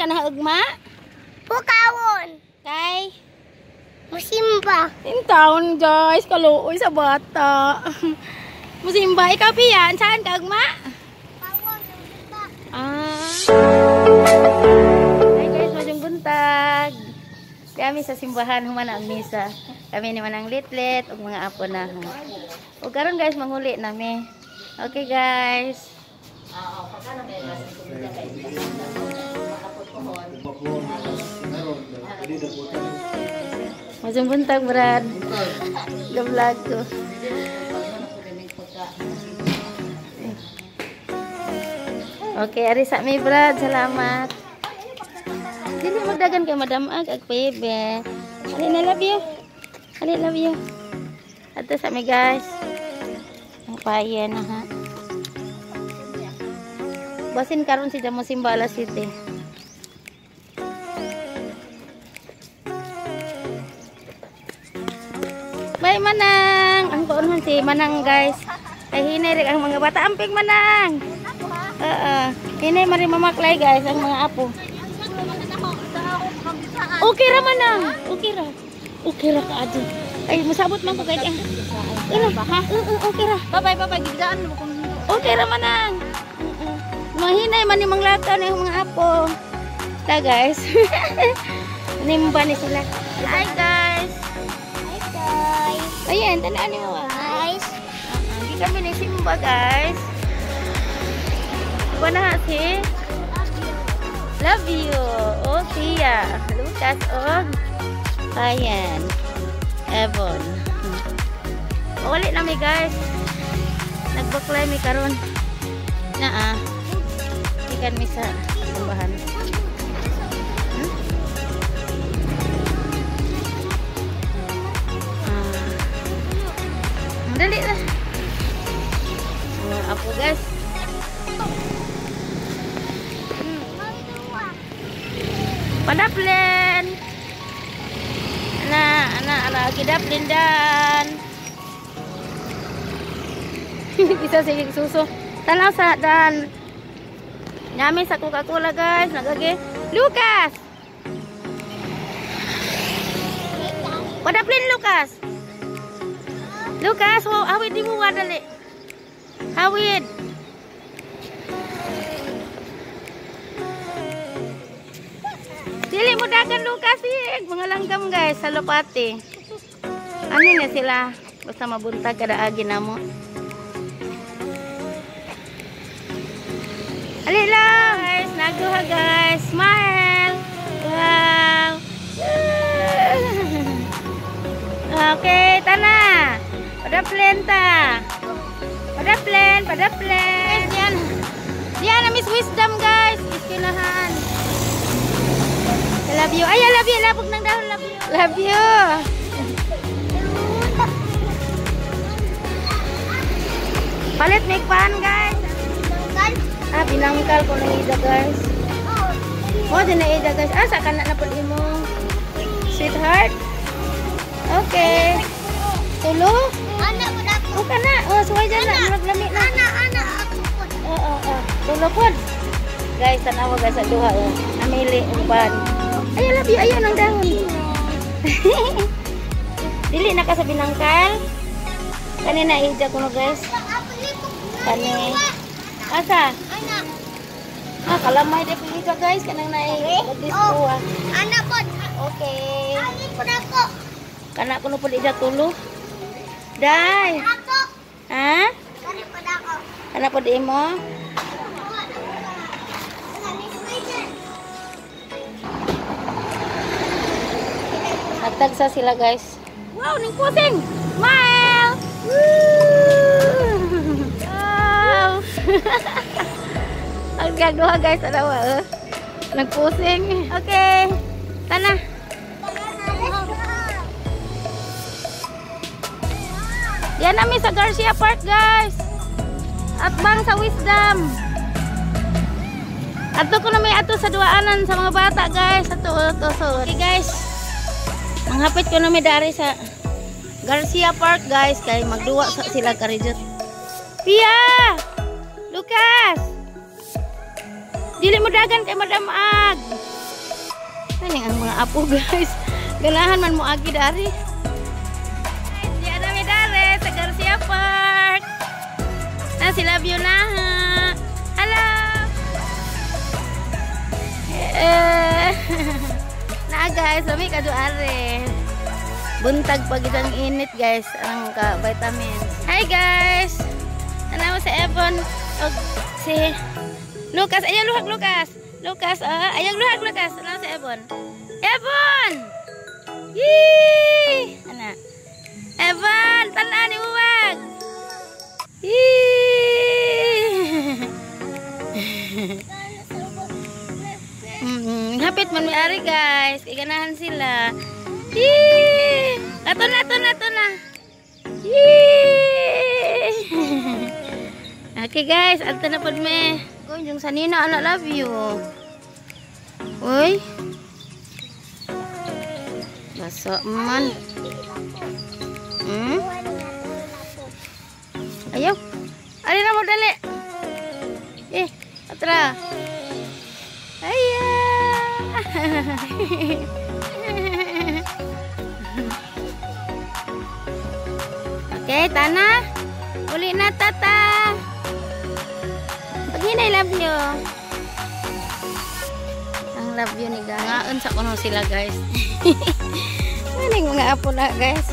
ka na ugma? Pukawon. Kay Musimba. Intaon guys, kaluoy sa bata. Musimba, ikaw piyan, saan ka ugma? Pawon yung bata. Hi guys, majong buntag. Kami sa simbahan human ang misa. Kami ni manang litlit ug mga apo na. Ug karon guys manguli nami. Okay guys. Majong buntag Brad. Ga-vlog ko. Okay, ari sa mi Brad, salamat. Dili magdagan kay Madam Ag ag Bebe. Ali na love you. Ali love you. Ato sa mi guys. Ang payan na ha. Basin karon si Jamo Simba alas 7. Bye Manang. Ang tuon si Manang guys. Ay hinay rin ang mga bata. Amping Manang. Hinay mari mamaklay guys ang mga apo. Okay ra Manang. Okay ra. Okay ra ka adi. Ay masabot man ko kay ang. Ha? Okay ra. Bye gidaan mo kun. Okay ra Manang. Mahinay man ni manglakaw na yung mga apo. Ta guys. Nimba ni sila. Hi guys. Hi guys. Ayan, tanaan niyo Guys. Hindi kami ni Simba guys. Iba na si Love you. Oh, Tia. Lucas. Oh. Ayan. Ebon. Ulit na mi guys. Nagbaklay mi karon. Ikan mi sa simbahan. Dali lah. Apo guys. Padaplen. Anak kidaplen dan. Bisa sigig susu. Tanaw sa dan. Nyami sa Coca-Cola guys, nagage. Lucas. Padaplen Lucas. Lucas, wow, awid di mo dali. Awid. Dili mo dagan Lucas mga langgam guys sa Lopati. Ano na sila? Basta mabuntag kada agi na mo. Ali lang guys, naguha guys. Smile. Wow. Okay, tana. Padaplen ta. Padaplen. Yan. Yan na Miss Wisdom guys. Iskinahan. I love you. Ay, I love you. Labog ng dahon. Love you. Love you. Palit make pan guys. Binangkal ko na ida guys. Oh, din na ida guys. Asa ka na po mo. Sweetheart. Okay. Tulo? Anak mo na. O ka na. O, suway dyan na. Maglami na. Anak ako po. Oo. Tulo po. Guys, tanawa guys sa duha. Namili ang pan. Ay, I love you. Ayun ang dahon. Dili na ka sa binangkal. Kanina ida ko na guys. Kani. Asa? Anak. Kalamay na pili ka guys. Kanang na-dispo Anak po. Okay. Anin po na ko. Kana ko na po ida tulo. Day. Ako. Ha? Anin po na ko. Kana po di mo? Nagtagsa sila guys. Wow, ning pusing. Smile. Woo! Wow. Ang gagawa guys, alawa. Nagpusing. Okay. Tana. Yan namin sa Garcia Park guys. At bang sa Wisdom. Ato ko na may ato sa duaanan sa mga bata guys. Ato. Okay guys. Manghapit ko na may dari sa Garcia Park guys. Kaya magduwa sila karijot. Pia! Lucas! Dili mo dagan kay Madam Ag. mga apo guys. Ganahan man mo agi dari. Di ada medare sa Garcia Park. Na sila view na. Hello. Na guys, lami ka are. Buntag pag isang init guys, ang ka vitamins. Hi guys. Tanaw sa Ebon og si Lucas. Ayaw luhag Lucas. Lucas, ayaw luhag Lucas. Tanaw sa Ebon. Ebon. Yee! Ana. Ebon, tanan ni uwag. Hapit man may ari guys, iganahan sila. Ato na. Okay guys, ato na pod me. Kung yung sanina anak love you. Uy. Baso man. Ayaw. Ali na mo dali. Atra. Ayaw. Okay, Tana. Uli na, Tata. Paghinay, love you. Ang love you ni Gangaon sa kuno sila, guys. Maning mga apo na, guys.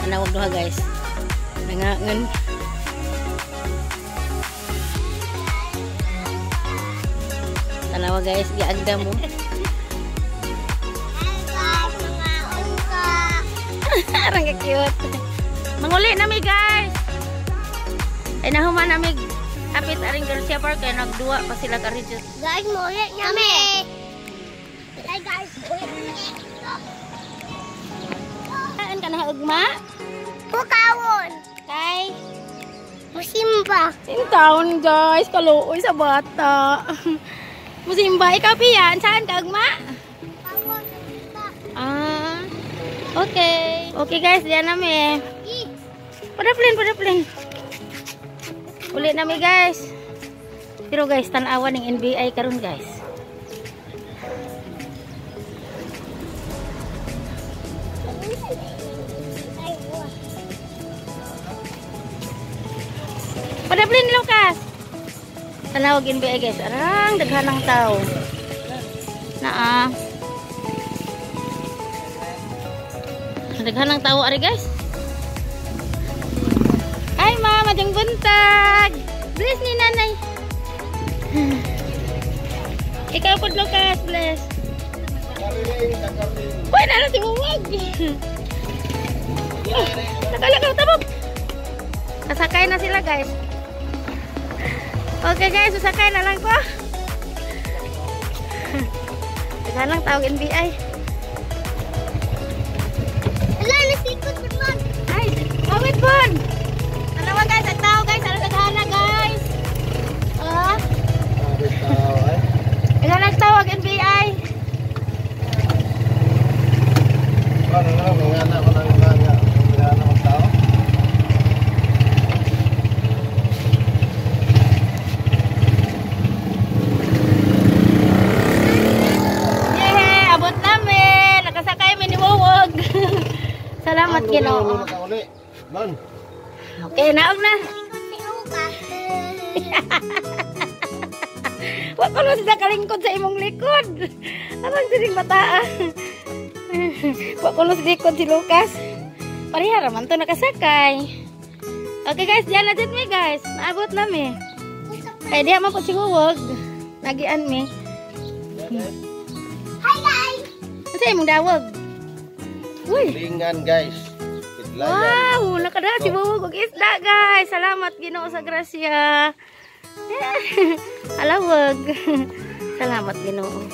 Tanawag doha, guys. Nangangan. Tanawa guys, giagda mo. Arang ka-cute. Manguli nami guys. Ay nahuman nami apit aring Garcia Park kay nagduwa pa sila ka Regis. Guys, muli nami. Hi guys, Saan ka na ugma? Pukawon. Kay Musimba. Sintaon guys, kaluoy sa bata. Musimba, ikaw piyan, saan ka ugma? Okay. Okay guys, diyan nami. Pada plane. Ulit nami guys. Pero guys, tanawan ng NBI karon guys. Pada plane Lucas. Tanawag NBI guys. Arang daghanang tao. Naa. Daghanang tao ari guys. Ay mama, jeng buntag. Bless ni nanay. Ikaw pod Lucas, bless. Uy, nana si Buwag. Nakalakaw tabog. Nasakay na sila guys. Okay guys, sasakay na lang ko. Daghanang tao NBI. Ay, kawit pun. Tanawa guys, ang tao guys, ano naghana guys? Naghanang tawag NBI. Yehe, abot namin. Nakasakay mi ni Wawag. Salamat Ginoo. Okay, naog na. Wa ko sa kalingkod sa imong likod. Arang sining bataa. Wa ko sa likod si Lucas. Pareha raman to nakasakay. Okay guys, diyan na dito mi guys. Naabot na mi. Kaya diha man po si Huwag. Nagian mi. Hi guys. Ano imong dawag? Uy. Lingan guys. Wow, nakadala si Buwag og isda guys. Salamat Ginoo sa grasya. Alawag. Salamat Ginoo.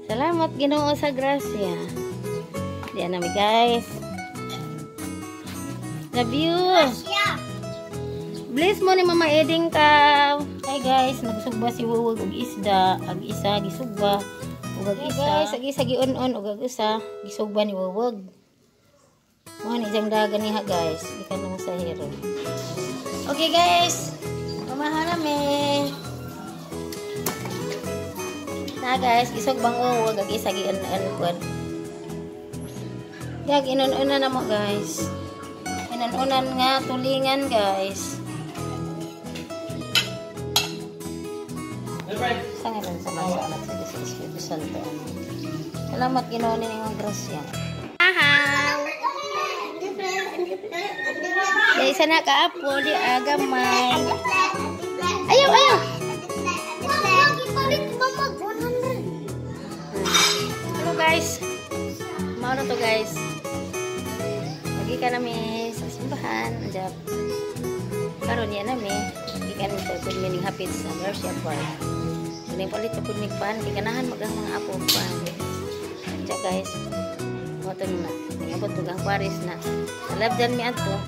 Salamat Ginoo sa grasya. Diyan nami guys. Love you. Bless mo ni Mama Eding ka. Hi guys, nagsugba si Wuwag og isda. Ag isa gisugba. Ugag isa. Guys, sagi on ugag isa. Gisugban ni wawag. Mo ni jang dagan niha guys. Di ka na masahiro. Okay guys. Mamahan nami. Na guys, gisog bang ugag isa gi on kun. Gag inon-unan na mo guys. Inon-unan nga tulingan guys. Sangat lang sa mga anak sa Espiritu Santo. Salamat Ginoo ning imong grasya. Ahaw. Dai sana ka apo di agamay. Ayaw. Hello guys. Mao to guys. Lagi ka nami sa simbahan, anjap. Karon ya nami, ikan pud mining hapit sa worship part. Ning palit pud mig pan, di ganahan magang mga apo pan. Anjap guys. Moton na. Ngabot tugang Paris na. Labdan mi adto.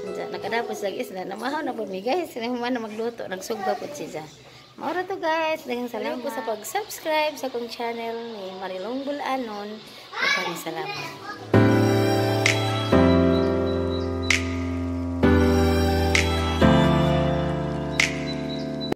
Anjap nakadapos lagi isla na mahaw na pud mi guys. Sino man na magluto, nagsugba pud siya. Maura to guys, daghang salamat po sa pag-subscribe sa akong channel ni Marilong Bulanon. Maraming salamat.